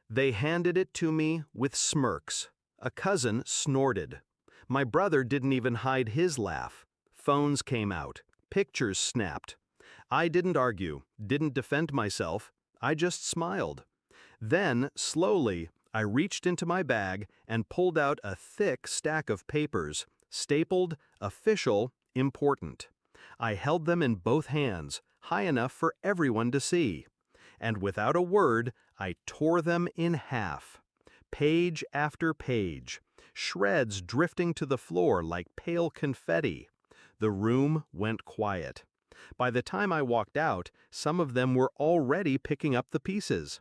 They handed it to me with smirks. A cousin snorted. My brother didn't even hide his laugh. Phones came out. Pictures snapped. I didn't argue, didn't defend myself. I just smiled. Then, slowly, I reached into my bag and pulled out a thick stack of papers, stapled, official, important. I held them in both hands, high enough for everyone to see. And without a word, I tore them in half. Page after page, shreds drifting to the floor like pale confetti. The room went quiet. By the time I walked out, some of them were already picking up the pieces.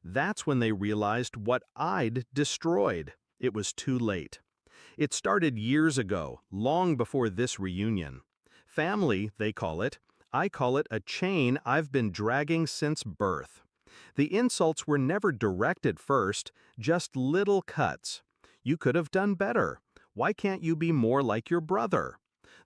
That's when they realized what I'd destroyed. It was too late. It started years ago, long before this reunion. Family, they call it. I call it a chain I've been dragging since birth. The insults were never direct at first, just little cuts. You could have done better. Why can't you be more like your brother?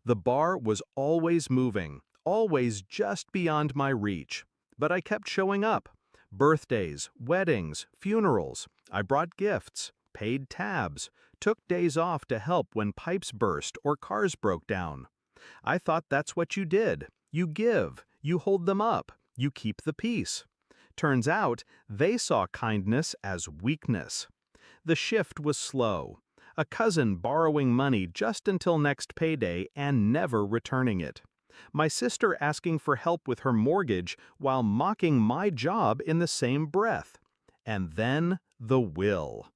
The bar was always moving, always just beyond my reach. But I kept showing up. Birthdays, weddings, funerals. I brought gifts, paid tabs, took days off to help when pipes burst or cars broke down. I thought that's what you did. You give, you hold them up, you keep the peace. Turns out, they saw kindness as weakness. The shift was slow. A cousin borrowing money just until next payday and never returning it. My sister asking for help with her mortgage while mocking my job in the same breath. And then the will.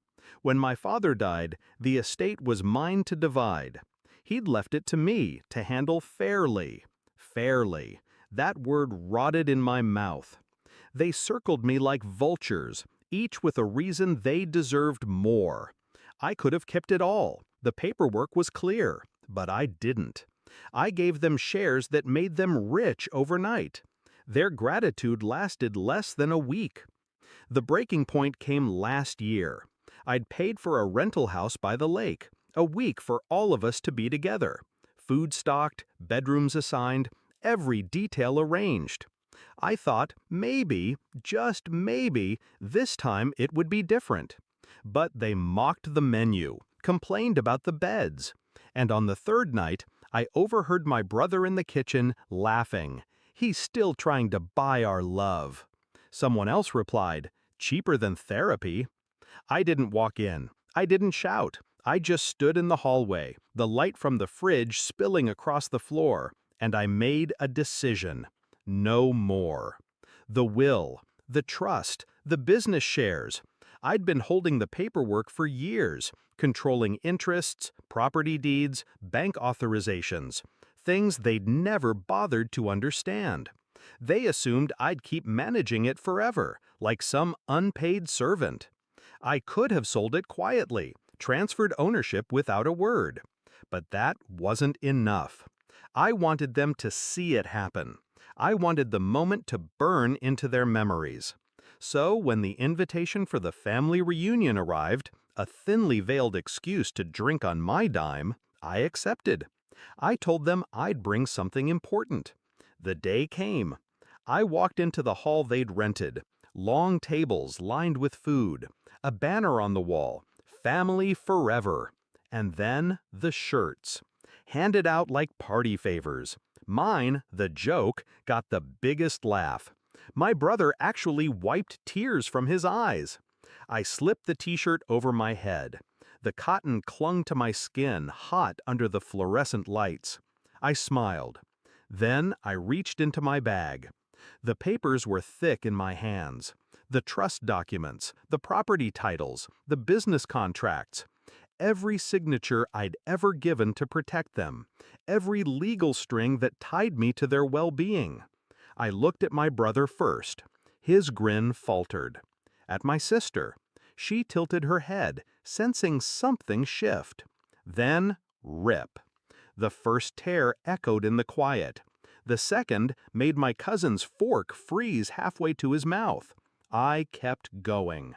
When my father died, the estate was mine to divide. He'd left it to me to handle fairly. Fairly. That word rotted in my mouth. They circled me like vultures, each with a reason they deserved more. I could have kept it all. The paperwork was clear, but I didn't. I gave them shares that made them rich overnight. Their gratitude lasted less than a week. The breaking point came last year. I'd paid for a rental house by the lake, a week for all of us to be together. Food stocked, bedrooms assigned, every detail arranged. I thought maybe, just maybe, this time it would be different. But they mocked the menu, complained about the beds. And on the third night, I overheard my brother in the kitchen laughing. He's still trying to buy our love. Someone else replied, cheaper than therapy. I didn't walk in. I didn't shout. I just stood in the hallway, the light from the fridge spilling across the floor, and I made a decision. No more. The will, the trust, the business shares. I'd been holding the paperwork for years, controlling interests, property deeds, bank authorizations, things they'd never bothered to understand. They assumed I'd keep managing it forever, like some unpaid servant. I could have sold it quietly, transferred ownership without a word. But that wasn't enough. I wanted them to see it happen. I wanted the moment to burn into their memories. So when the invitation for the family reunion arrived, a thinly veiled excuse to drink on my dime, I accepted. I told them I'd bring something important. The day came. I walked into the hall they'd rented. Long tables lined with food. A banner on the wall. Family forever. And then the shirts. Handed out like party favors. Mine, the joke, got the biggest laugh. My brother actually wiped tears from his eyes. I slipped the t-shirt over my head. The cotton clung to my skin, hot under the fluorescent lights. I smiled. Then I reached into my bag. The papers were thick in my hands. The trust documents, the property titles, the business contracts. Every signature I'd ever given to protect them. Every legal string that tied me to their well-being. I looked at my brother first. His grin faltered. At my sister. She tilted her head, sensing something shift. Then, rip. The first tear echoed in the quiet. The second made my cousin's fork freeze halfway to his mouth. I kept going.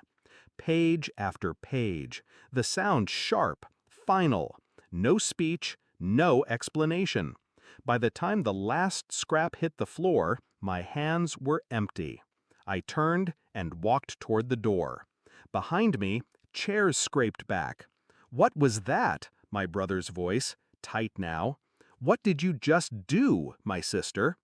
Page after page, the sound sharp, final. No speech, no explanation. By the time the last scrap hit the floor, my hands were empty. I turned and walked toward the door. Behind me, chairs scraped back. "What was that?" my brother's voice, tight now. "What did you just do?" my sister.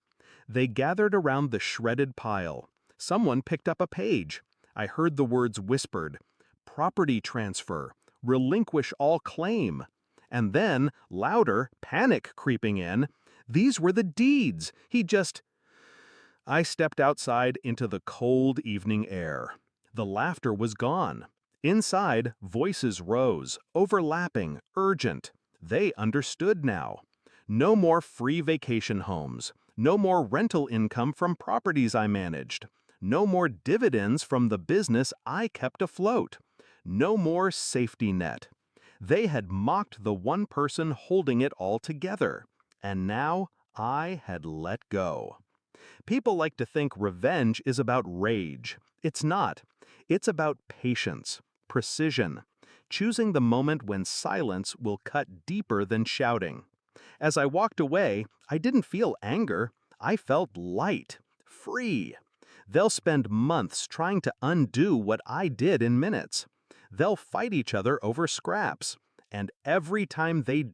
They gathered around the shredded pile. Someone picked up a page. I heard the words whispered. "Property transfer. Relinquish all claim." And then, louder, panic creeping in. "These were the deeds. He just—" I stepped outside into the cold evening air. The laughter was gone. Inside, voices rose, overlapping, urgent. They understood now. No more free vacation homes. No more rental income from properties I managed. No more dividends from the business I kept afloat. No more safety net. They had mocked the one person holding it all together. And now I had let go. People like to think revenge is about rage. It's not. It's about patience, precision, choosing the moment when silence will cut deeper than shouting. As I walked away, I didn't feel anger. I felt light, free. They'll spend months trying to undo what I did in minutes. They'll fight each other over scraps. And every time they